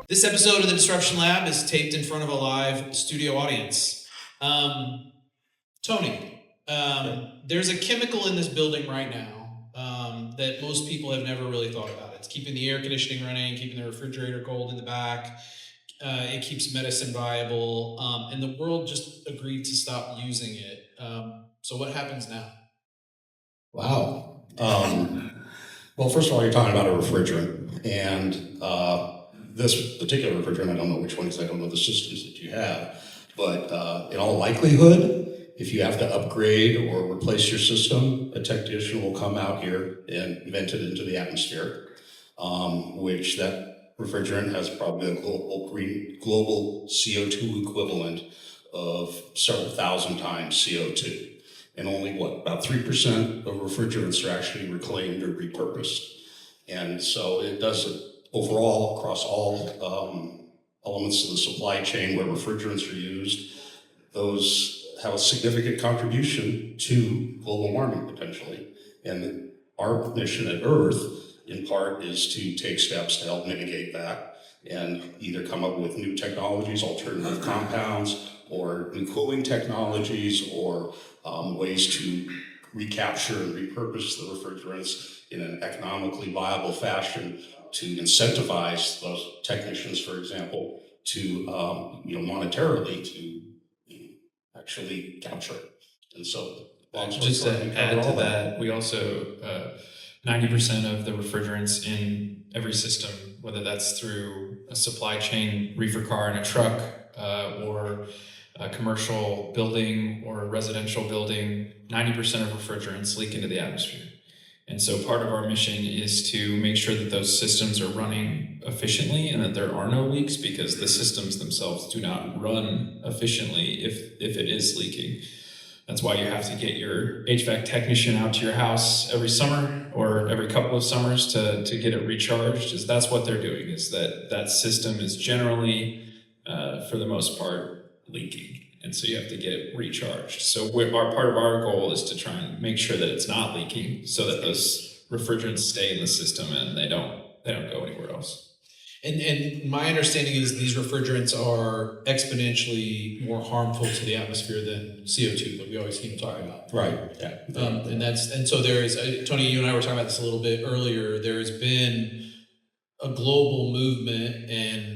This episode of the Disruption Lab is taped in front of a live studio audience. Tony, there's a chemical in this building right now that most people have never really thought about. It's keeping the air conditioning running, keeping the refrigerator cold in the back. It keeps medicine viable, and the world just agreed to stop using it. So what happens now? Wow. Well, first of all, you're talking about a refrigerant, and this particular refrigerant, I don't know which one because I don't know the systems that you have, but in all likelihood, if you have to upgrade or replace your system, a technician will come out here and vent it into the atmosphere, which that refrigerant has probably a global CO2 equivalent of several thousand times CO2. And only about 3% of refrigerants are actually reclaimed or repurposed. And so it does it overall across all elements of the supply chain where refrigerants are used. Those have a significant contribution to global warming potentially. And our mission at Earth, in part, is to take steps to help mitigate that and either come up with new technologies, alternative compounds, or new cooling technologies, or ways to recapture and repurpose the refrigerants in an economically viable fashion to incentivize those technicians, for example, to monetarily to actually capture it. And so, just to add to that, we also 90% of the refrigerants in every system, whether that's through a supply chain, reefer car in a truck, or a commercial building or a residential building, 90% of refrigerants leak into the atmosphere. And so part of our mission is to make sure that those systems are running efficiently and that there are no leaks, because the systems themselves do not run efficiently if it is leaking. That's why you have to get your HVAC technician out to your house every summer or every couple of summers to get it recharged, is that's what they're doing, is that system is generally, for the most part, leaking. And so you have to get it recharged. So part of our goal is to try and make sure that it's not leaking so that those refrigerants stay in the system and they don't go anywhere else. And my understanding is these refrigerants are exponentially more harmful to the atmosphere than CO2 that we always keep talking about. Right. Yeah. And so there is, Tony, you and I were talking about this a little bit earlier. There has been a global movement and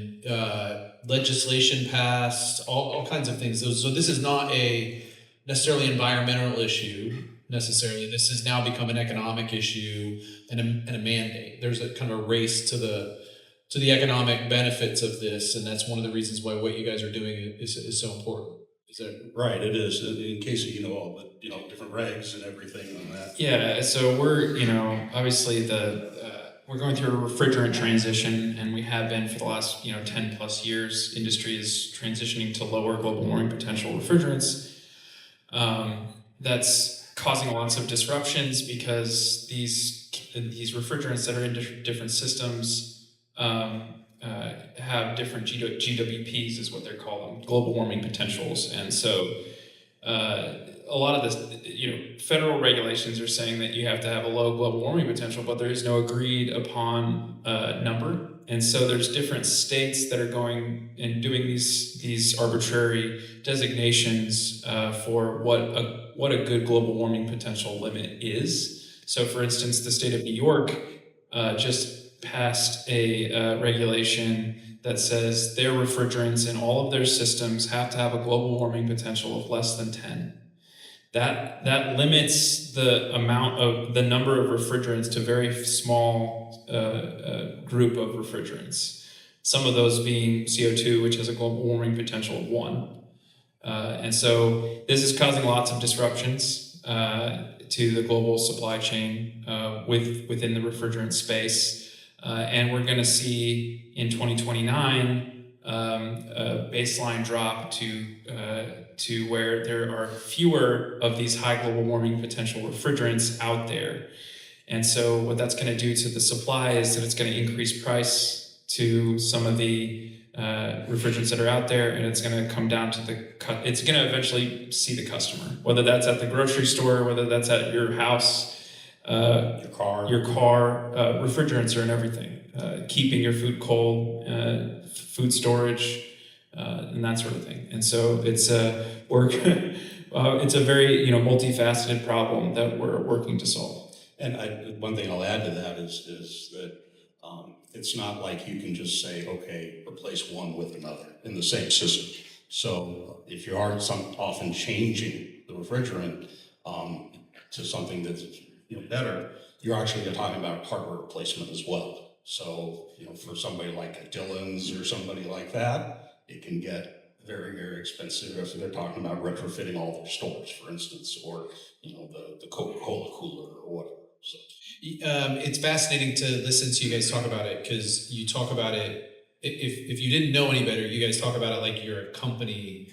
legislation passed, all kinds of things. So this is not a necessarily environmental issue necessarily. This has now become an economic issue and a mandate. There's a kind of a race to the economic benefits of this, and that's one of the reasons why what you guys are doing is so important. Is that right? It is. In case of all the different regs and everything on that. Yeah. So we're obviously we're going through a refrigerant transition, and we have been for the last 10 plus years. Industry is transitioning to lower global warming potential refrigerants. That's causing lots of disruptions because these refrigerants that are in different systems have different GWPs, is what they're called, global warming potentials. And so a lot of this, federal regulations are saying that you have to have a low global warming potential, but there is no agreed upon number. And so there's different states that are going and doing these arbitrary designations for what a good global warming potential limit is. So for instance, the state of New York just passed a regulation that says their refrigerants in all of their systems have to have a global warming potential of less than 10. That limits the number of refrigerants to a very small group of refrigerants. Some of those being CO2, which has a global warming potential of 1. And so this is causing lots of disruptions to the global supply chain within the refrigerant space. And we're going to see in 2029 a baseline drop to where there are fewer of these high global warming potential refrigerants out there. And so what that's going to do to the supply is that it's going to increase price to some of the refrigerants that are out there, and it's going to come down to it's going to eventually see the customer, whether that's at the grocery store, whether that's at your house. Your car. Refrigerants are in everything. Keeping your food cold, food storage, and that sort of thing. And so it's it's a very multifaceted problem that we're working to solve. And one thing I'll add to that is that it's not like you can just say, okay, replace one with another in the same system. So if you are often changing the refrigerant to something that's better, you're actually talking about hardware replacement as well. So for somebody like a Dillon's or somebody like that, it can get very, very expensive if they're talking about retrofitting all their stores, for instance, or the Coca-Cola cooler or whatever. So it's fascinating to listen to you guys talk about it, because you talk about it. If you didn't know any better, you guys talk about it like you're a company,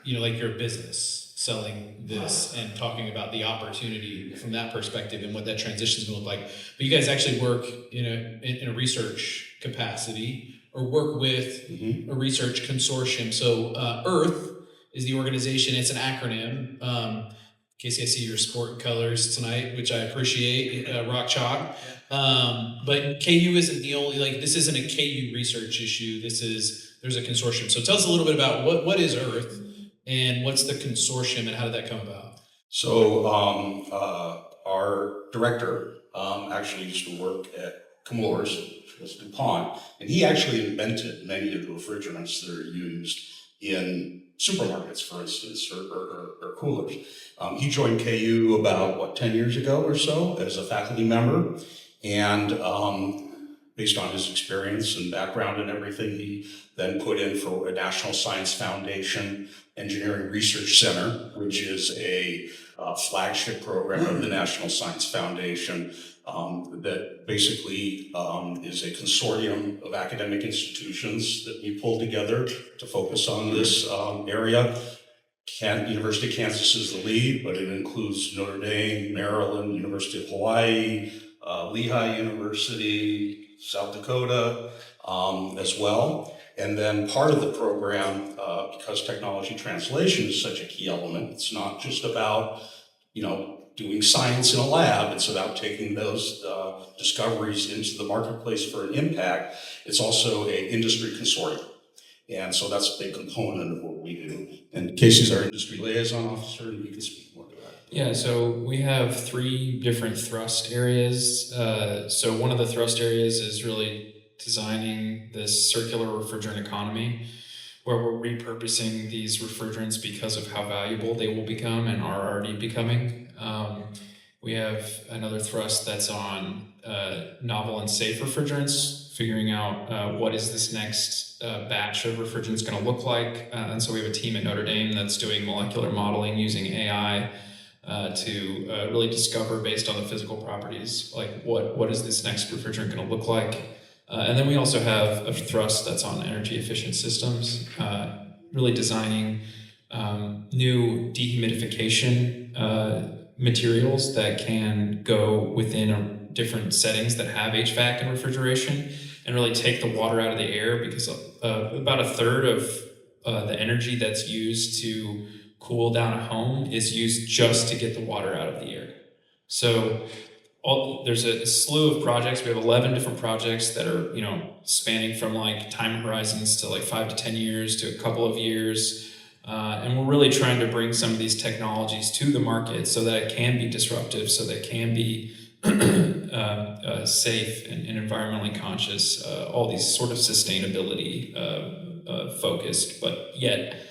like you're a business selling this and talking about the opportunity from that perspective and what that transition is going to look like. But you guys actually work in a research capacity, or work with a research consortium. So EARTH is the organization. It's an acronym. Casey, I see your sport colors tonight, which I appreciate. Rock chalk. But KU isn't the only, this isn't a KU research issue. There's a consortium. So tell us a little bit about what is EARTH, and what's the consortium, and how did that come about? So our director actually used to work at Chemours, which was DuPont, and he actually invented many of the refrigerants that are used in supermarkets, for instance, or coolers. He joined KU about 10 years ago or so as a faculty member, and based on his experience and background and everything, he then put in for a National Science Foundation Engineering Research Center, which is a flagship program of the National Science Foundation that basically is a consortium of academic institutions that we pulled together to focus on this area. University of Kansas is the lead, but it includes Notre Dame, Maryland, University of Hawaii, Lehigh University, South Dakota as well. And then part of the program, because technology translation is such a key element, it's not just about, doing science in a lab. It's about taking those discoveries into the marketplace for an impact. It's also an industry consortium. And so that's a big component of what we do. And Casey's our industry liaison officer, and you can speak more to that. Yeah, so we have 3 different thrust areas. So one of the thrust areas is really designing this circular refrigerant economy, where we're repurposing these refrigerants because of how valuable they will become and are already becoming. We have another thrust that's on novel and safe refrigerants, figuring out what is this next batch of refrigerants going to look like. And so we have a team at Notre Dame that's doing molecular modeling using AI to really discover, based on the physical properties, like what is this next refrigerant going to look like. And then we also have a thrust that's on energy efficient systems, really designing new dehumidification materials that can go within different settings that have HVAC and refrigeration, and really take the water out of the air, because about a third of the energy that's used to cool down a home is used just to get the water out of the air. So there's a slew of projects. We have 11 different projects that are, spanning from time horizons to 5 to 10 years to a couple of years. And we're really trying to bring some of these technologies to the market so that it can be disruptive, so that it can be safe and environmentally conscious, all these sort of sustainability focused, but yet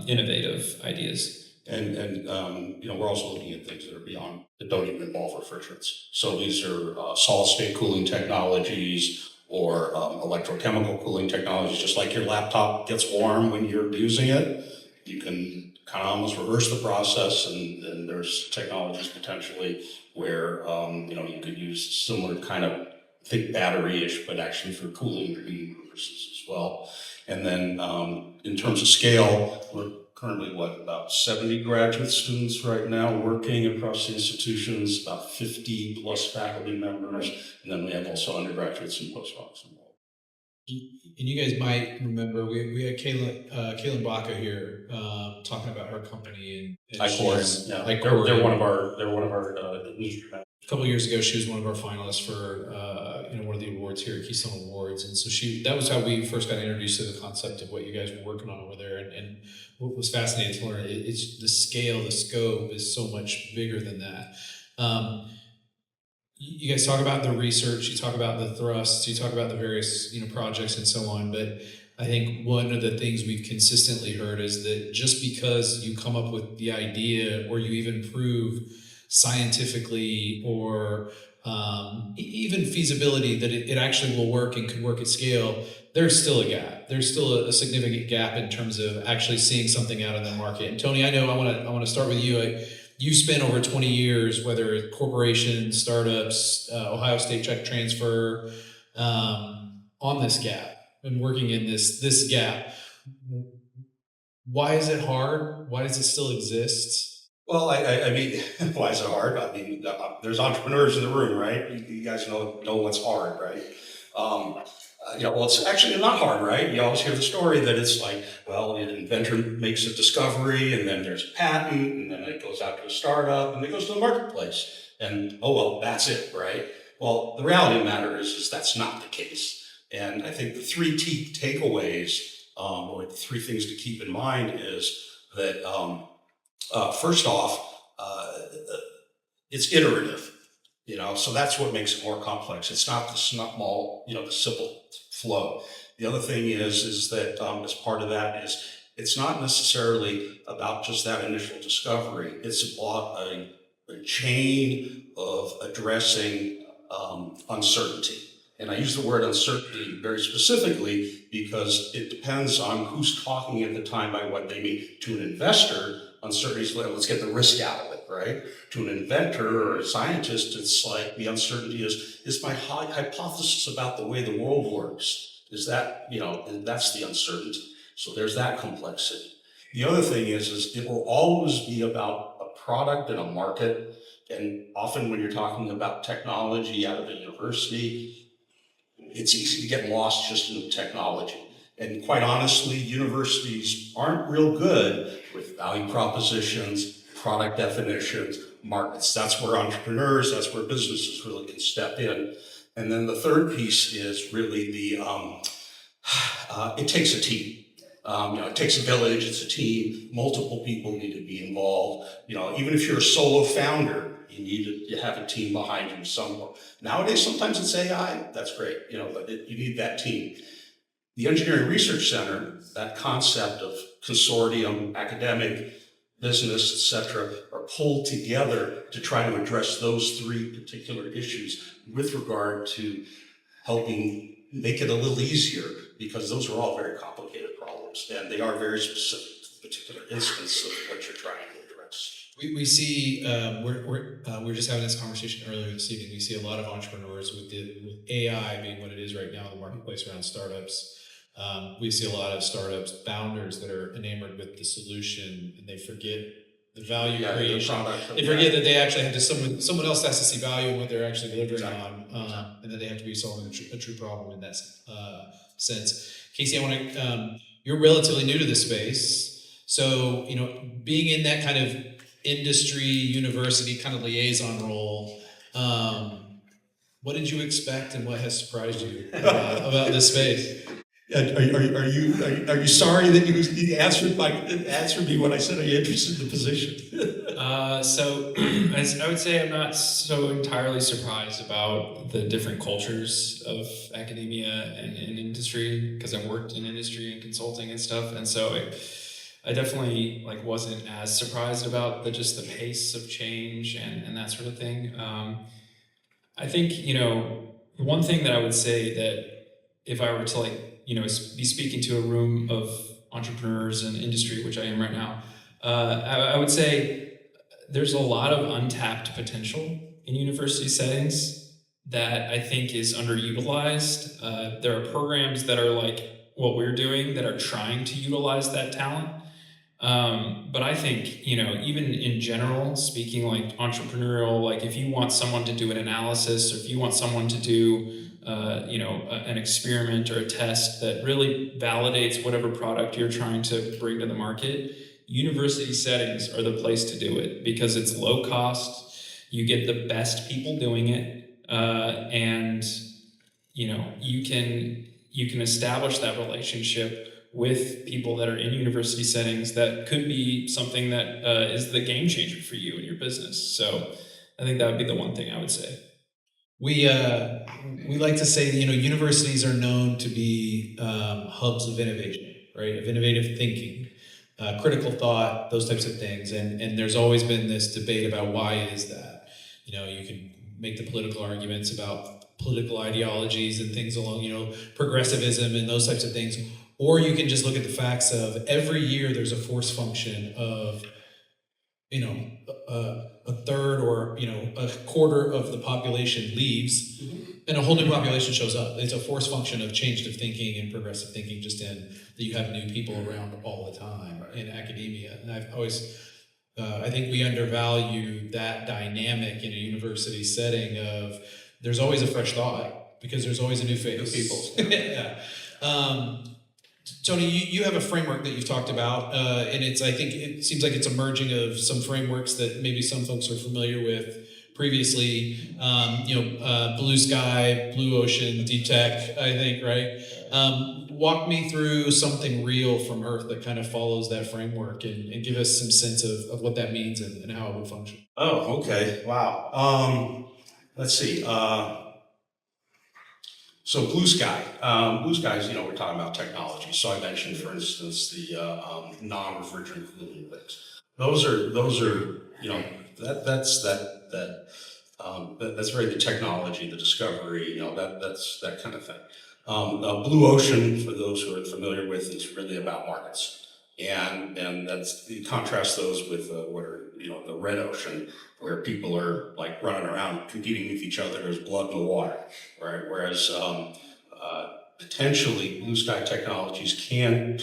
innovative ideas. And we're also looking at things that are beyond, that don't even involve refrigerants. So these are solid state cooling technologies, or electrochemical cooling technologies. Just like your laptop gets warm when you're using it, you can kind of almost reverse the process, and there's technologies potentially where you could use similar kind of, think battery-ish, but actually for cooling or heating purposes as well. And then in terms of scale, we're currently about 70 graduate students right now working across the institutions, about 50 plus faculty members, and then we have also undergraduates and postdocs involved. And you guys might remember we had Kaylin Baca here talking about her company, and Icorium, yeah, Icorium. they're one of our industry members. A couple of years ago, she was one of our finalists for one of the awards here at Keystone Awards, and so that was how we first got introduced to the concept of what you guys were working on over there. And what was fascinating to learn, it's the scale, the scope is so much bigger than that. You guys talk about the research, you talk about the thrusts, you talk about the various projects and so on, but I think one of the things we've consistently heard is that just because you come up with the idea or you even prove scientifically or even feasibility that it actually will work and could work at scale, there's still a gap. There's still a significant gap in terms of actually seeing something out in the market. And Tony, I know I want to start with you. You spent over 20 years, whether it's corporations, startups, Ohio State check transfer, on this gap and working in this gap. Why is it hard? Why does it still exist? Well, I mean, why is it hard? I mean, there's entrepreneurs in the room, right? You guys know what's hard, right? Well, it's actually not hard, right? You always hear the story that it's like, well, an inventor makes a discovery, and then there's a patent, and then it goes out to a startup, and it goes to the marketplace, and oh well, that's it, right? Well, the reality of the matter is that's not the case. And I think the three takeaways, or the three things to keep in mind is that first off, it's iterative. So that's what makes it more complex. It's not the small, the simple flow. The other thing is that as part of that is it's not necessarily about just that initial discovery. It's about a chain of addressing uncertainty. And I use the word uncertainty very specifically because it depends on who's talking at the time by what they mean. To an investor, uncertainty is, let's get the risk out of it, right? To an inventor or a scientist, it's like the uncertainty is my hypothesis about the way the world works. Is that, that's the uncertainty. So there's that complexity. The other thing is it will always be about a product and a market. And often when you're talking about technology out of a university, it's easy to get lost just in the technology. And quite honestly, universities aren't real good with value propositions, product definitions, markets. That's where entrepreneurs, that's where businesses really can step in. And then the third piece is really it takes a team. It takes a village, it's a team, multiple people need to be involved. Even if you're a solo founder, you need to have a team behind you somewhere. Nowadays, sometimes it's AI, that's great, but you need that team. The Engineering Research Center, that concept of consortium, academic, business, etc., are pulled together to try to address those three particular issues with regard to helping make it a little easier, because those are all very complicated problems, and they are very specific to the particular instance of what you're trying to address. We see we're just having this conversation earlier this evening. We see a lot of entrepreneurs with AI being what it is right now in the marketplace around startups. We see a lot of startups founders that are enamored with the solution and they forget the value creation. They forget that they actually have to someone else has to see value in what they're actually delivering on, and that they have to be solving a true problem in that sense. Casey, I want to. You're relatively new to this space, so being in that kind of industry university kind of liaison role. What did you expect, and what has surprised you about this space? Are you sorry that you answered me when I said, are you interested in the position? So I would say I'm not so entirely surprised about the different cultures of academia and industry, because I've worked in industry and consulting and stuff, and so I definitely wasn't as surprised about just the pace of change and that sort of thing. I think one thing that I would say that if I were to be speaking to a room of entrepreneurs and industry, which I am right now, I would say there's a lot of untapped potential in university settings that I think is underutilized. There are programs that are like what we're doing that are trying to utilize that talent. But I think, even in general, speaking entrepreneurial, if you want someone to do an analysis, or if you want someone to do an experiment or a test that really validates whatever product you're trying to bring to the market, university settings are the place to do it because it's low cost. You get the best people doing it, and you can establish that relationship with people that are in university settings that could be something that is the game changer for you and your business. So I think that would be the one thing I would say. We like to say that, universities are known to be hubs of innovation, right? Of innovative thinking, critical thought, those types of things. And there's always been this debate about why is that. You can make the political arguments about political ideologies and things along, progressivism and those types of things. Or you can just look at the facts of every year there's a force function of, a third or, a quarter of the population leaves and a whole new population shows up. It's a force function of changed of thinking and progressive thinking just in that you have new people around all the time in academia. And I've always, I think we undervalue that dynamic in a university setting of there's always a fresh thought because there's always a new face. New people. Yeah. Tony, you have a framework that you've talked about, and I think it seems like it's a merging of some frameworks that maybe some folks are familiar with previously. Blue sky, blue ocean, deep tech, I think, right? Walk me through something real from Earth that kind of follows that framework and give us some sense of what that means and how it would function. Oh, okay. Wow. Let's see. So blue sky. Blue skies, we're talking about technology. So I mentioned, for instance, the non-refrigerant cooling units. Those are that's very the technology, the discovery, that's that kind of thing. Blue ocean, for those who are familiar with, is really about markets. And that's, you contrast those with what are, the red ocean, where people are like running around competing with each other as blood in the water, right? Whereas potentially blue sky technologies can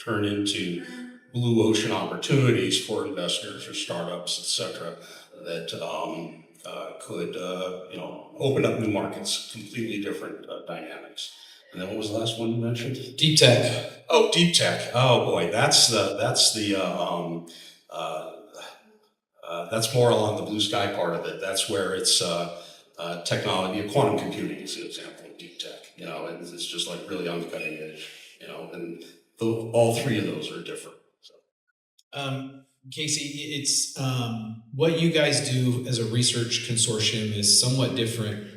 turn into blue ocean opportunities for investors or startups, et cetera, that could open up new markets, completely different dynamics. And then what was the last one you mentioned? Deep tech. Oh, deep tech. Oh boy, that's more along the blue sky part of it. That's where it's technology. Quantum computing is an example of deep tech. And it's just like really on the cutting edge. And all three of those are different. So. Casey, it's what you guys do as a research consortium is somewhat different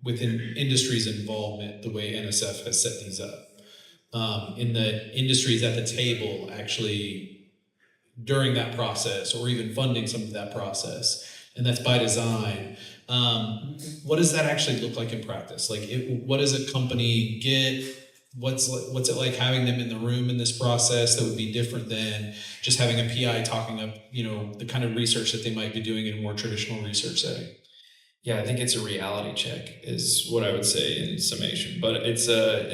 within industry's involvement, the way NSF has set these up. In the industries at the table, actually, during that process, or even funding some of that process, and that's by design. What does that actually look like in practice? Like, what does a company get? What's it like having them in the room in this process that would be different than just having a PI talking up, the kind of research that they might be doing in a more traditional research setting? Yeah, I think it's a reality check is what I would say in summation. But it's a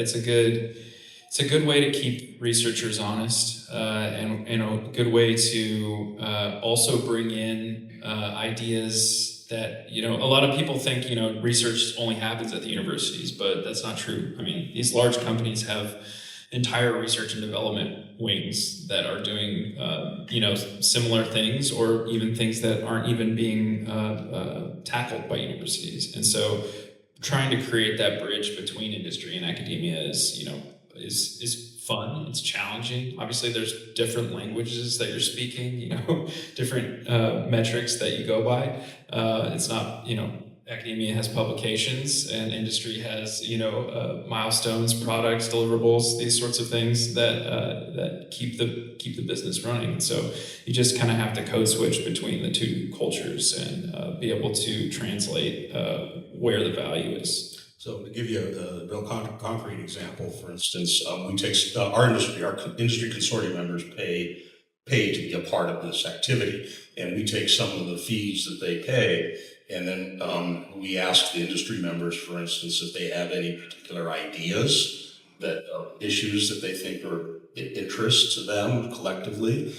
good way to keep researchers honest, and a good way to also bring in ideas that, a lot of people think, research only happens at the universities, but that's not true. I mean, these large companies have entire research and development wings that are doing, similar things or even things that aren't even being tackled by universities. And so trying to create that bridge between industry and academia is fun. It's challenging. Obviously, there's different languages that you're speaking, different metrics that you go by. It's not, academia has publications and industry has, milestones, products, deliverables, these sorts of things that keep the business running. So you just kind of have to code switch between the two cultures and be able to translate where the value is. So to give you a real concrete example, for instance, we take our industry consortium members pay to be a part of this activity, and we take some of the fees that they pay, and then we ask the industry members, for instance, if they have any particular ideas that are issues that they think are of interest to them collectively.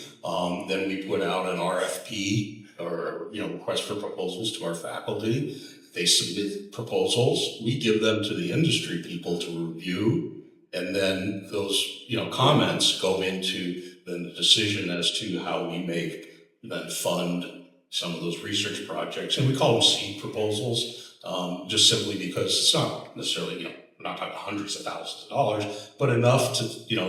Then we put out an RFP or request for proposals to our faculty. they submit proposals. We give them to the industry people to review, and then those comments go into then the decision as to how we then fund some of those research projects, and we call them seed proposals, just simply because it's not necessarily we're not talking hundreds of thousands of dollars, but enough to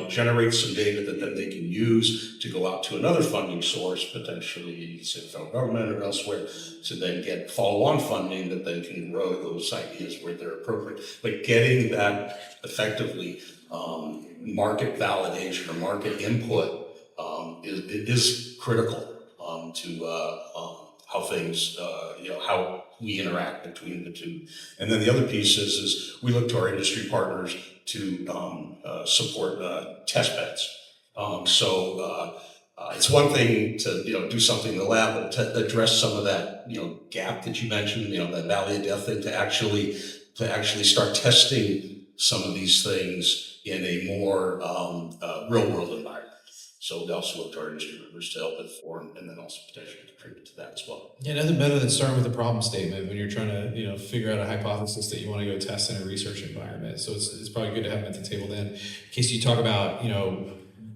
generate some data that then they can use to go out to another funding source, potentially say the federal government or elsewhere, to then get follow-on funding that then can grow those ideas where they're appropriate. But getting that effectively market validation or market input is critical to how things, how we interact between the two. And then the other piece is we look to our industry partners to support test beds. It's one thing to do something in the lab, but to address some of that gap that you mentioned, that valley of death thing, to actually start testing some of these things in a more real world environment. So we also look to our industry members to help inform and then also potentially contribute to that as well. Yeah, nothing better than starting with a problem statement when you're trying to, figure out a hypothesis that you want to go test in a research environment. So it's probably good to have them at the table then. In case you talk about,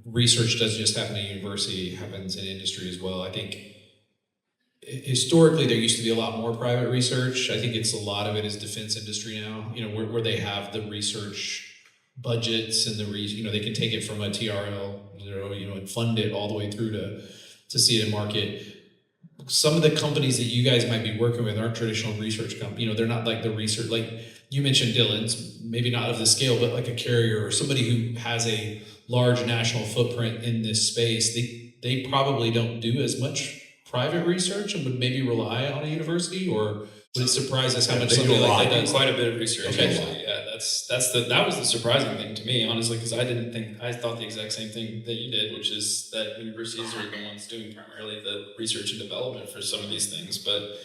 research doesn't just happen at university, it happens in industry as well. I think historically there used to be a lot more private research. I think a lot of it is defense industry now, where they have the research budgets and they can take it from a TRL, and fund it all the way through to see it in market. Some of the companies that you guys might be working with aren't traditional research companies. They're not like the research, like you mentioned Dillon's, maybe not of the scale, but like a Carrier or somebody who has a large national footprint in this space. They probably don't do as much private research and would maybe rely on a university, or would it surprise us how much something like that does? Quite a bit of research, Okay. actually. Yeah, that was the surprising thing to me, honestly, because I thought the exact same thing that you did, which is that universities are the ones doing primarily the research and development for some of these things. But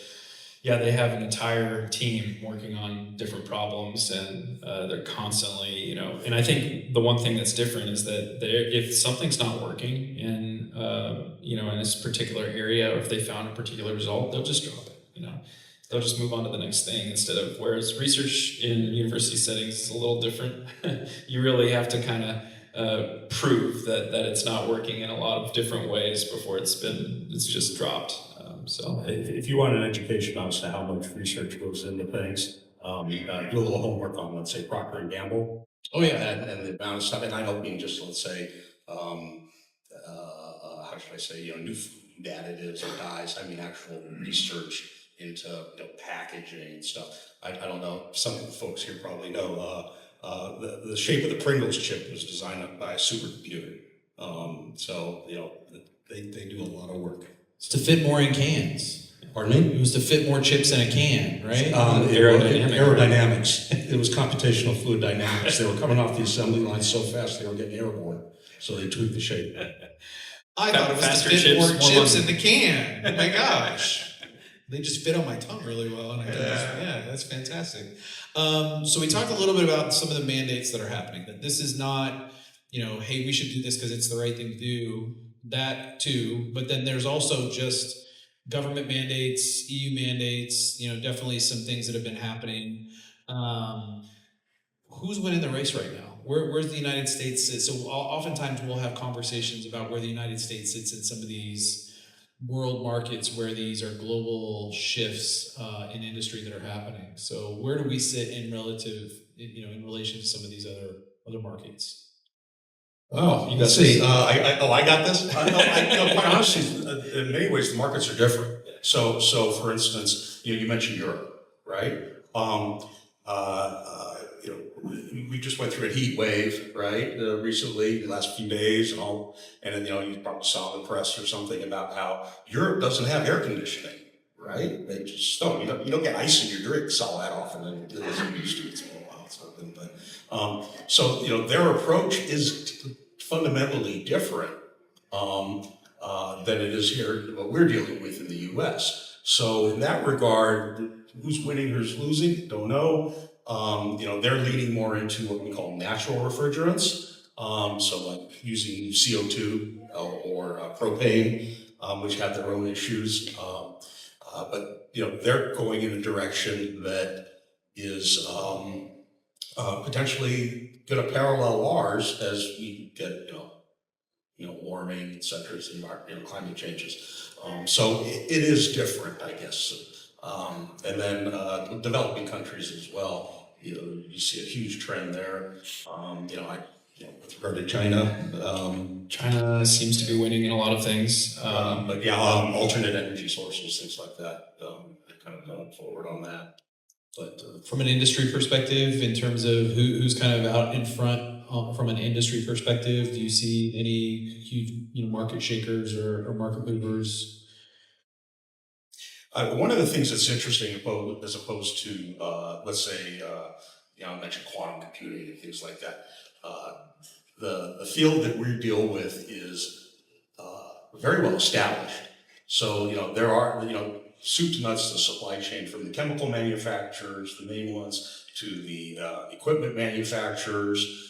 yeah, they have an entire team working on different problems, and they're constantly, and I think the one thing that's different is that if something's not working in this particular area, or if they found a particular result, they'll just drop it. They'll just move on to the next thing, whereas research in university settings is a little different. You really have to kind of prove that it's not working in a lot of different ways before it's just dropped. If you want an education on how much research goes into things, do a little homework on, let's say, Procter and Gamble. Oh yeah, and the amount of stuff, and I don't mean just, let's say, how should I say, new food additives or dyes. I mean actual research into packaging and stuff. I don't know. Some of the folks here probably know the shape of the Pringles chip was designed by a supercomputer. So they do a lot of work. it's to fit more in cans. Pardon me? It was to fit more chips in a can, right? Aerodynamics. It was computational fluid dynamics. They were coming off the assembly line so fast they were getting airborne. So they tweaked the shape. I thought it was Faster to fit chips, more more chips money. in the can. Oh my gosh. They just fit on my tongue really well. And that's fantastic. So we talked a little bit about some of the mandates that are happening, that this is not, hey, we should do this because it's the right thing to do. That too. But then there's also just government mandates, EU mandates, definitely some things that have been happening. Who's winning the race right now? Where's the United States sit? So oftentimes we'll have conversations about where the United States sits in some of these world markets where these are global shifts in industry that are happening. So where do we sit in in relation to some of these other markets? Oh, you let's see. I got this. Quite honestly, in many ways, the markets are different. So for instance, you mentioned Europe, right? We just went through a heat wave, right? Recently, the last few days, and then you probably saw in the press or something about how Europe doesn't have air conditioning, right? They just don't. You don't get ice in your drinks all that often, and it isn't used to. It's been a while, something. But so their approach is fundamentally different than it is here, what we're dealing with in the U.S. So in that regard, who's winning, who's losing, don't know. They're leaning more into what we call natural refrigerants. So like using CO2 or propane, which have their own issues. But they're going in a direction that is potentially going to parallel ours as we get warming, et cetera, as climate changes. So it is different, I guess. And then developing countries as well. You see a huge trend there. With regard to China. China seems to be winning in a lot of things. But alternate energy sources, things like that. Kind of going forward on that. But from an industry perspective, in terms of who's kind of out in front from an industry perspective, do you see any huge market shakers or market movers? One of the things that's interesting, as opposed to, let's say, I mentioned quantum computing and things like that. The field that we deal with is very well established. So there are soup to nuts the supply chain, from the chemical manufacturers, the main ones, to the equipment manufacturers.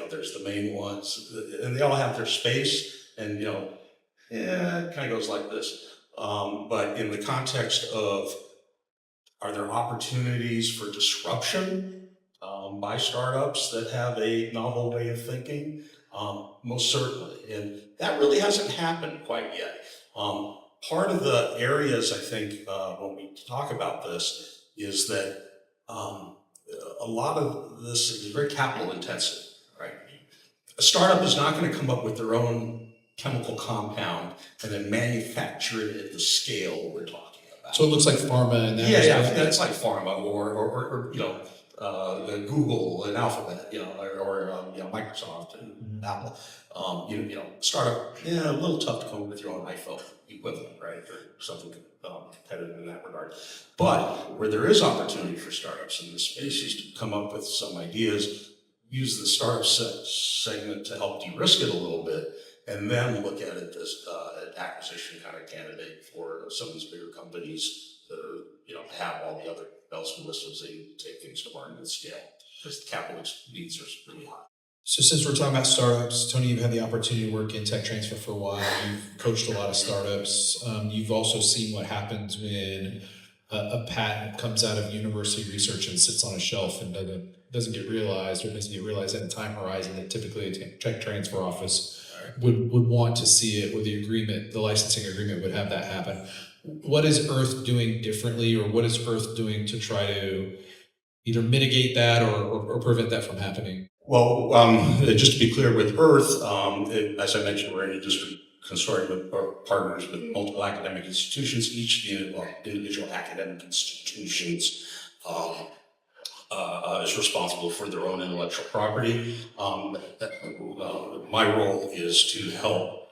There's the main ones, and they all have their space, and it kind of goes like this. But in the context of, are there opportunities for disruption by startups that have a novel way of thinking? Most certainly, and that really hasn't happened quite yet. Part of the areas, I think, when we talk about this, is that a lot of this is very capital intensive, right? A startup is not going to come up with their own chemical compound and then manufacture it at the scale we're talking about. So it looks like pharma and that. Yeah, that's like pharma or Google and Alphabet, or Microsoft and Apple. Startup, a little tough to come up with your own iPhone equivalent, right, or something competitive in that regard. But where there is opportunity for startups in this space is to come up with some ideas, use the startup segment to help de-risk it a little bit, and then look at it as an acquisition kind of candidate for some of these bigger companies to have all the other bells and whistles they take things to market at scale, because the capital needs are really high. So since we're talking about startups, Tony, you've had the opportunity to work in tech transfer for a while. You've coached a lot of startups. You've also seen what happens when a patent comes out of university research and sits on a shelf and doesn't get realized, or doesn't get realized at a time horizon that typically a tech transfer office would want to see it, or the licensing agreement would have that happen. What is Earth doing differently, or what is Earth doing to try to either mitigate that or prevent that from happening? Well, just to be clear, with Earth, as I mentioned, we're an industry consortium of partners with multiple academic institutions. Each individual academic institutions is responsible for their own intellectual property. My role is to help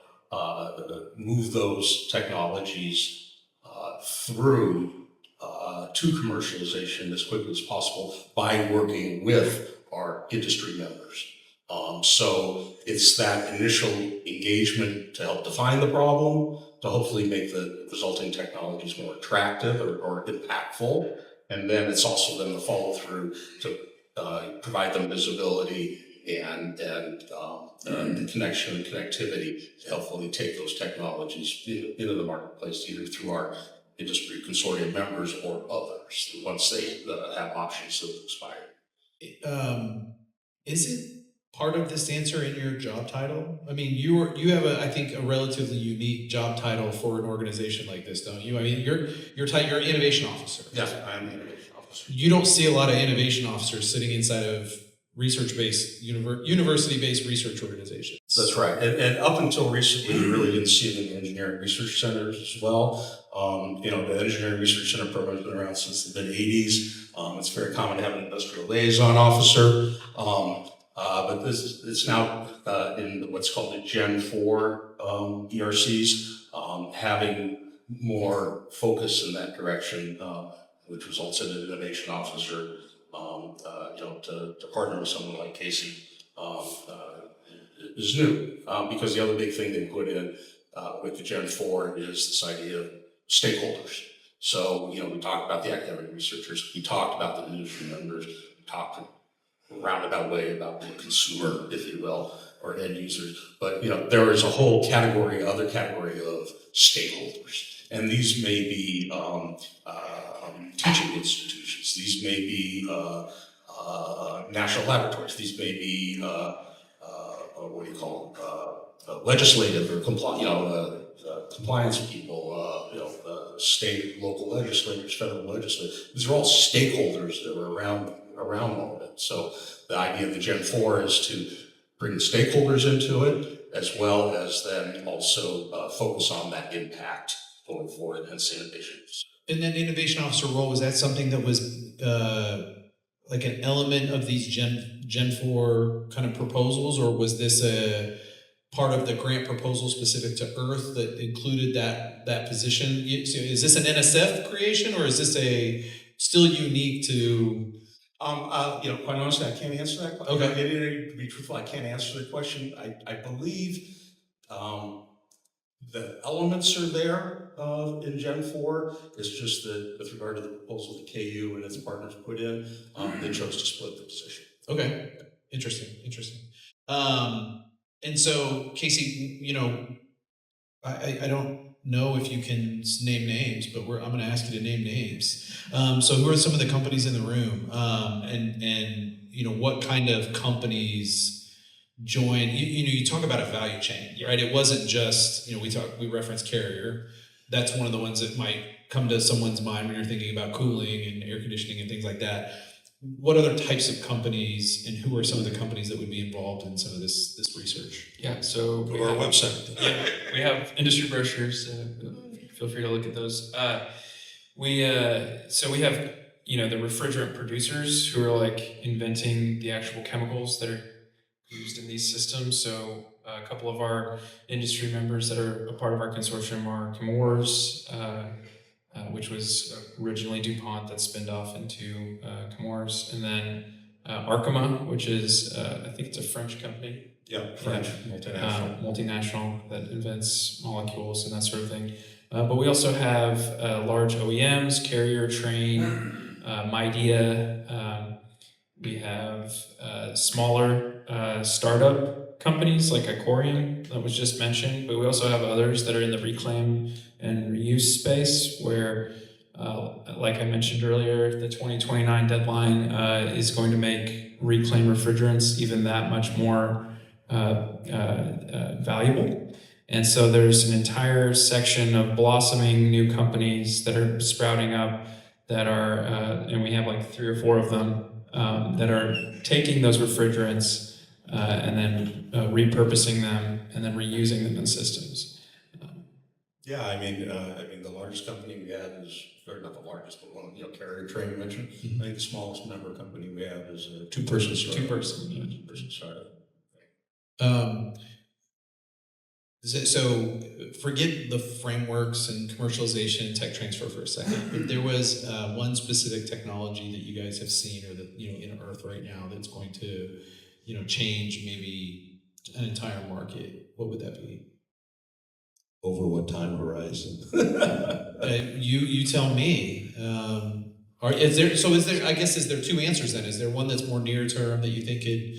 move those technologies through to commercialization as quickly as possible by working with our industry members. So it's that initial engagement to help define the problem, to hopefully make the resulting technologies more attractive or impactful. And then it's also then the follow through to provide them visibility and the connection and connectivity to helpfully take those technologies into the marketplace, either through our industry consortium members or others, once they have options that have expired. Is it part of this answer in your job title? I mean, you have I think a relatively unique job title for an organization like this, don't you? I mean, you're an innovation officer. Yes, I am an innovation officer. You don't see a lot of innovation officers sitting inside of university-based research organizations. That's right. And up until recently, you really didn't see it in the engineering research centers as well. The engineering research center program has been around since the mid-'80s. It's very common to have an industrial liaison officer. But it's now in what's called the Gen 4 ERCs, having more focus in that direction, which results in an innovation officer. To partner with someone like Casey is new, because the other big thing they put in with the Gen 4 is this idea of stakeholders. So, we talked about the academic researchers, we talked about the industry members, we talked in a roundabout way about the consumer, if you will, or end users. But, there is a whole other category of stakeholders. And these may be teaching institutions. These may be national laboratories. These may be what do you call legislative or compliance people. State, local legislators, federal legislators. These are all stakeholders that are around all of it. So the idea of the Gen 4 is to bring the stakeholders into it, as well as then also focus on that impact going forward and sanitation. And then innovation officer role, was that something that was like an element of these Gen 4 kind of proposals, or was this a part of the grant proposal specific to Earth that included that position? So is this an NSF creation, or is this still unique to? Quite honestly, I can't answer that question. Okay. To be truthful, I can't answer the question. I believe the elements are there in Gen 4. It's just that with regard to the proposal that KU and its partners put in, they chose to split the position. Okay, interesting. And so, Casey, I don't know if you can name names, but I'm going to ask you to name names. So, who are some of the companies in the room, and what kind of companies join? You talk about a value chain, right? It wasn't just we reference Carrier. That's one of the ones that might come to someone's mind when you're thinking about cooling and air conditioning and things like that. What other types of companies, and who are some of the companies that would be involved in some of this research? Yeah, so Go to our website. Yeah, we have industry brochures. Feel free to look at those. We have the refrigerant producers who are like inventing the actual chemicals that are used in these systems. So a couple of our industry members that are a part of our consortium are Chemours, which was originally DuPont that spinned off into Chemours, and then Arkema, which is I think it's a French company. Yeah, French, multinational that invents molecules and that sort of thing. But we also have large OEMs, Carrier, Trane, Midea. We have smaller startup companies like Icorium that was just mentioned, but we also have others that are in the reclaim and reuse space where, like I mentioned earlier, the 2029 deadline is going to make reclaimed refrigerants even that much more valuable. And so there's an entire section of blossoming new companies that are sprouting up that are, and we have like 3 or 4 of them, that are taking those refrigerants and then repurposing them and then reusing them in systems. Yeah, I mean, the largest company we have is, or not the largest, but one, Carrier, Trane mentioned. Mm-hmm. I think the smallest member company we have is a two-person startup. Two-person startup. So forget the frameworks and commercialization and tech transfer for a second. If there was one specific technology that you guys have seen, or that in Earth right now, that's going to change maybe an entire market, what would that be? Over what time horizon? You tell me. Is there 2 answers then? Is there one that's more near term that you think could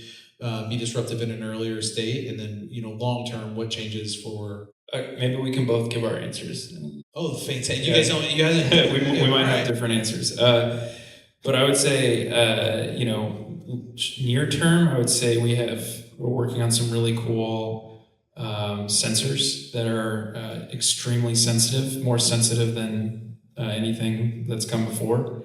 be disruptive in an earlier state, and then long term, what changes for? Maybe we can both give our answers. Oh, fantastic! You guys don't. You guys. we might have different answers. But I would say, near term, I would say we're working on some really cool sensors that are extremely sensitive, more sensitive than anything that's come before.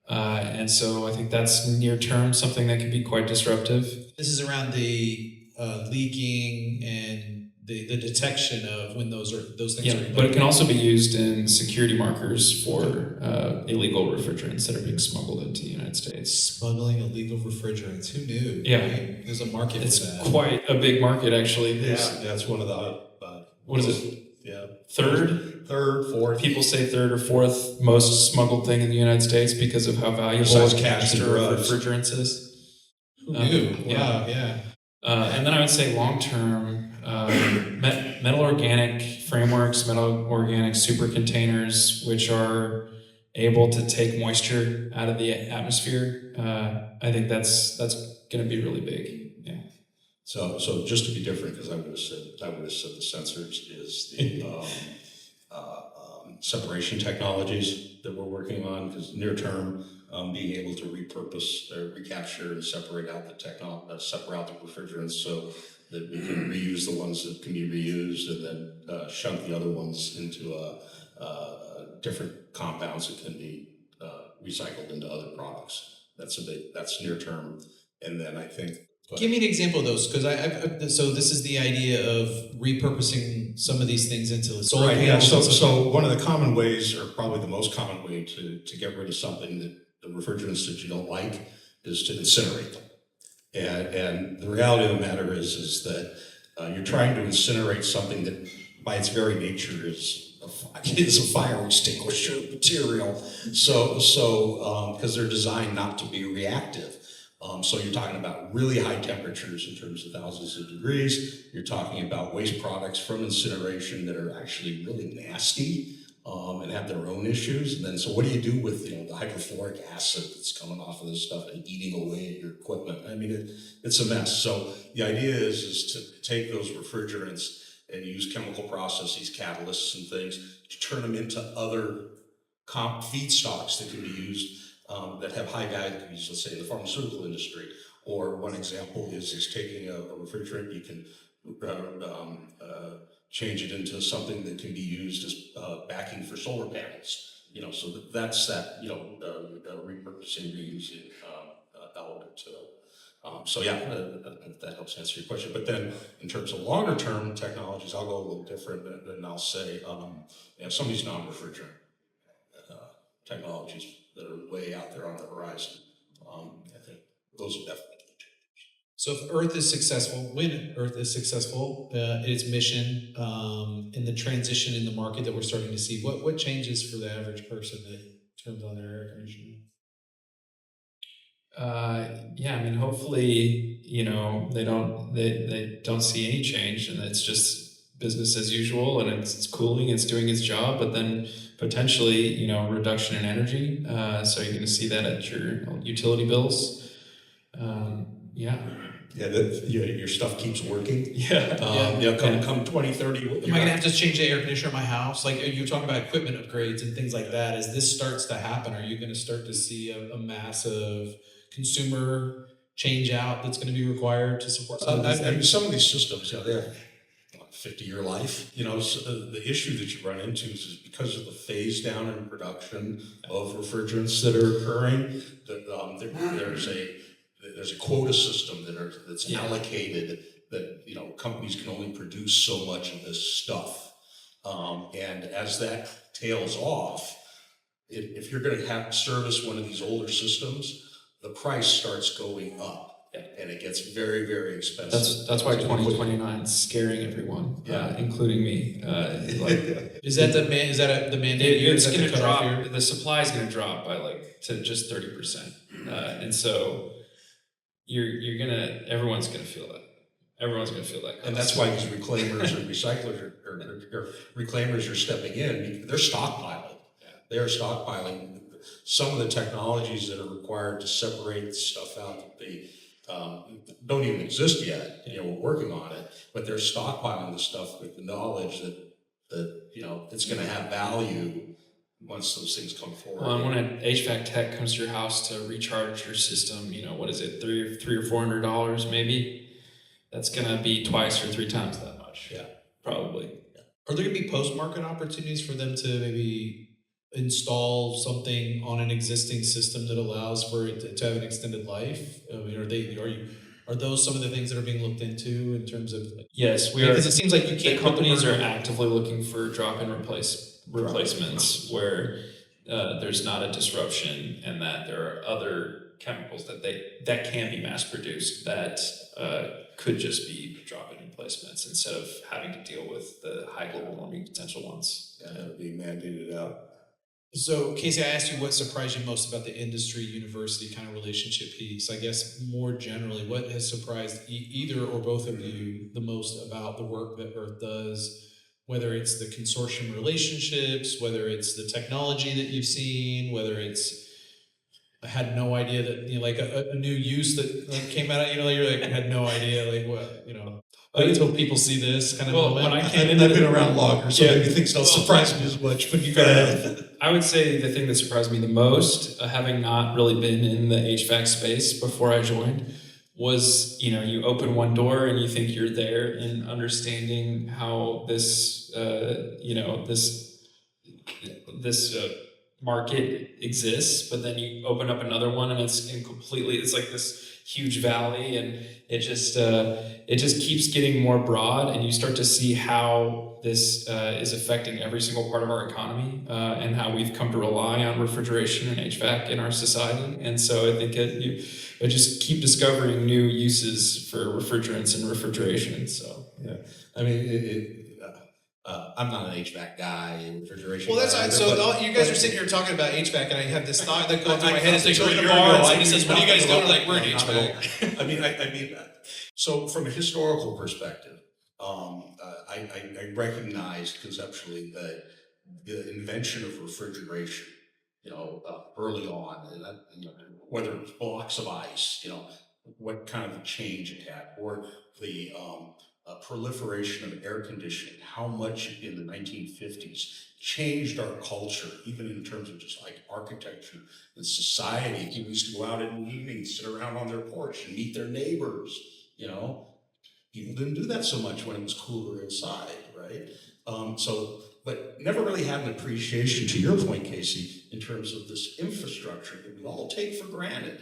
And so I think that's near term, something that could be quite disruptive. This is around the leaking and the detection of when those things are. But it can also be used in security markers for illegal refrigerants that are being smuggled into the United States. Smuggling illegal refrigerants. Who knew? Yeah. Right? There's a market for that. It's quite a big market, actually. That's one of the... what is it? Yeah. Third, fourth. People say third or fourth most smuggled thing in the United States because of how valuable Besides a cash and canister of drugs. refrigerants is. Who knew? Wow, yeah. And then I would say long-term, metal organic frameworks, metal organic super containers, which are able to take moisture out of the atmosphere. I think that's going to be really big. Yeah. So just to be different, because I would have said the sensors is the separation technologies that we're working on, because near term, being able to repurpose or recapture and separate out separate out the refrigerants so that we can reuse the ones that can be reused, and then shunt the other ones into different compounds that can be recycled into other products. That's near term. And then I think, Give me an example of those, because so this is the idea of repurposing some of these things into solar right, panels. yeah. and stuff. So one of the common ways, or probably the most common way to get rid of something that the refrigerants that you don't like, is to incinerate them. And the reality of the matter is that you're trying to incinerate something that, by its very nature, is a fire extinguisher material. So because they're designed not to be reactive. So you're talking about really high temperatures in terms of thousands of degrees. You're talking about waste products from incineration that are actually really nasty and have their own issues. And then, so what do you do with the hydrofluoric acid that's coming off of this stuff and eating away at your equipment? I mean, it's a mess. So the idea is to take those refrigerants and use chemical processes, catalysts and things, to turn them into other feedstocks that can be used that have high values, let's say in the pharmaceutical industry. Or one example is taking a refrigerant, you can change it into something that can be used as backing for solar panels. So that's that repurposing, reusing element to it. So yeah, that helps answer your question. But then in terms of longer term technologies, I'll go a little different, and I'll say some of these non-refrigerant technologies that are way out there on the horizon. I think those are definitely. So if Earth is successful, when Earth is successful in its mission, in the transition in the market that we're starting to see, what changes for the average person that turns on their air conditioning? Yeah, I mean, hopefully, they don't see any change, and it's just business as usual, and it's cooling, it's doing its job, but then potentially, reduction in energy. So you're going to see that at your utility bills. Yeah. Yeah, your stuff keeps working. Yeah. Come 2030. Am I going to have to change the air conditioner in my house? Like, you're talking about equipment upgrades and things like that. As this starts to happen, are you going to start to see a massive consumer change out that's going to be required to support some of these things? Some of these systems, they have 50-year life. So the issue that you run into is because of the phase down in production of refrigerants that are occurring. There's a quota system that's allocated that companies can only produce so much of this stuff, and as that tails off, if you're going to have service one of these older systems, the price starts going up. And it gets very, very expensive. That's why 2029 is scaring everyone, including me. Is that the mandate? It's going to drop. The supply is going to drop by to just 30%, and so everyone's going to feel that. Everyone's going to feel that. And that's why these reclaimers and recyclers or reclaimers are stepping in. They're stockpiling. Yeah. They are stockpiling some of the technologies that are required to separate stuff out that they don't even exist yet. We're working on it, but they're stockpiling the stuff with the knowledge that it's going to have value once those things come forward. Well, and when an HVAC tech comes to your house to recharge your system, what is it, $300 or $400 maybe? That's going to be twice or three times that much. Yeah, probably. Yeah. Are there going to be post-market opportunities for them to maybe install something on an existing system that allows for it to have an extended life? I mean, are those some of the things that are being looked into in terms of? Yes, we are. Because it seems like you can't. Companies are actively looking for drop-in replacements where there's not a disruption, and that there are other chemicals that can be mass-produced that could just be drop-in replacements instead of having to deal with the high global warming potential ones. Yeah, that would be mandated out. So, Casey, I asked you what surprised you most about the industry-university kind of relationship piece. I guess more generally, what has surprised either or both of you the most about the work that Earth does, whether it's the consortium relationships, whether it's the technology that you've seen, whether it's I had no idea that like a new use that came out of you're like I had no idea like what. wait until people see this kind of Well, moment. when I I came mean, I've been around longer, so Yeah. maybe things don't surprise me as much, but you gotta. I would say the thing that surprised me the most, having not really been in the HVAC space before I joined, was you open one door and you think you're there, and understanding how this market exists, but then you open up another one and it's like this huge valley, and it just keeps getting more broad, and you start to see how this is affecting every single part of our economy, and how we've come to rely on refrigeration and HVAC in our society. And so I think I just keep discovering new uses for refrigerants and refrigeration. So Yeah, I mean, I'm not an HVAC guy, refrigeration. Well, that's guy right. either, So but- you guys are sitting here talking about HVAC, and I have this thought that goes through my I- head. It's like, so go to the you're bar, right. and somebody says, "What are you guys doing?" Like, we're in No, not at all. HVAC. I mean, so from a historical perspective, I recognize conceptually that the invention of refrigeration, early on, and that, whether it's blocks of ice, what kind of a change it had, or the proliferation of air conditioning, how much in the 1950s changed our culture, even in terms of just like architecture and society. People used to go out in the evening, sit around on their porch and meet their neighbors, People didn't do that so much when it was cooler inside, right? But never really had an appreciation, to your point, Casey, in terms of this infrastructure that we all take for granted.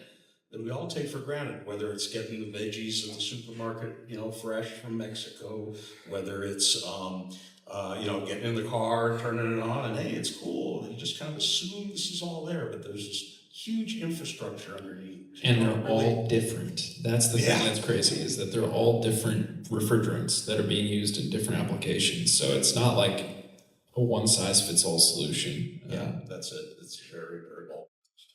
Whether it's getting the veggies in the supermarket, fresh from Mexico, whether it's, getting in the car, turning it on, and hey, it's cool. You just kind of assume this is all there, but there's this huge infrastructure underneath. And they're all different. That's the Yeah. thing that's crazy, is that they're all different refrigerants that are being used in different applications. So it's not like a one-size-fits-all solution. Yeah, that's it. It's very, very bulky.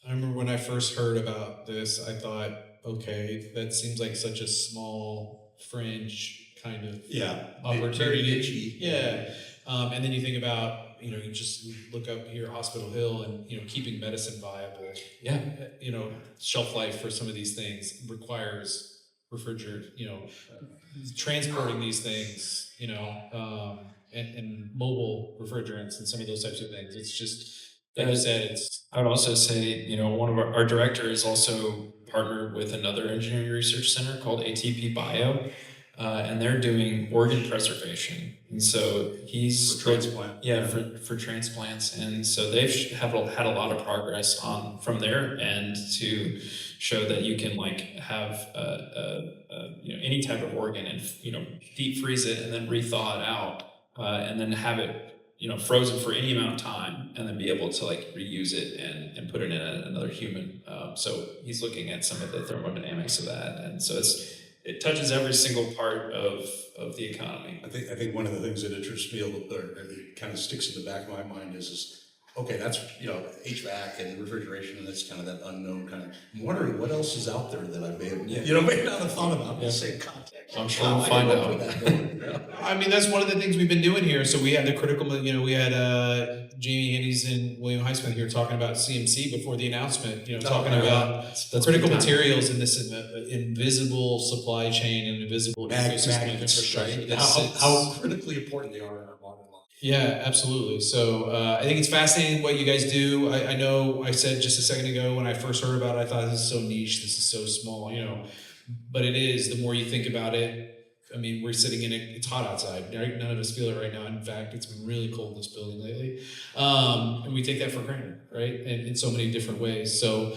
I remember when I first heard about this, I thought, okay, that seems like such a small fringe kind of Yeah, opportunity. very niche-y. Yeah. And then you think about, you just look up here, Hospital Hill, and, keeping medicine viable. Yeah. Shelf life for some of these things requires refrigerant, transporting these things, and mobile refrigerants and some of those types of things. It's just, like you said, it's. I would also say, one of our directors also partnered with another engineering research center called ATP Bio, and they're doing organ preservation. And so he's For transplant. Yeah, for transplants. And so they've had a lot of progress from their end to show that you can have any type of organ and deep freeze it and then rethaw it out, and then have it frozen for any amount of time, and then be able to reuse it and put it in another human. So he's looking at some of the thermodynamics of that, and so it touches every single part of the economy. I think one of the things that interests me a little, or it kind of sticks in the back of my mind is okay, that's HVAC and refrigeration, and that's kind of that unknown kind of. I'm wondering what else is out there that I may have may not have thought about in the same context. I'm sure we'll find out. I mean, that's one of the things we've been doing here. So we had the critical, we had Jamie Hennies and William Highsmith here talking about CMC before the announcement, talking about That's critical big time. materials in this invisible supply chain and invisible ecosystem of infrastructure. How critically important they are in our modern life. Yeah, absolutely. So I think it's fascinating what you guys do. I know I said just a second ago when I first heard about it, I thought this is so niche, this is so small, but it is. The more you think about it, I mean, we're sitting in it, it's hot outside, right? None of us feel it right now. In fact, it's been really cold in this building lately. And we take that for granted, right? In so many different ways. So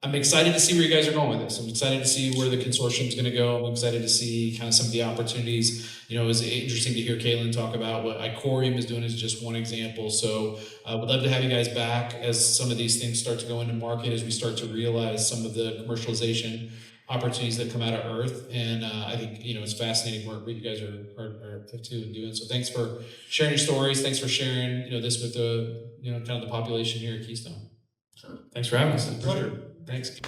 I'm excited to see where you guys are going with this. I'm excited to see where the consortium is going to go. I'm excited to see kind of some of the opportunities. It was interesting to hear Kaylin talk about what Icorium is doing as just one example. So I would love to have you guys back as some of these things start to go into market, as we start to realize some of the commercialization opportunities that come out of Earth. And I think, it's fascinating work what you guys are up to and doing. So thanks for sharing your stories. Thanks for sharing, this with the, kind of the population here at Keystone. Thanks for having us. Pleasure. Thanks.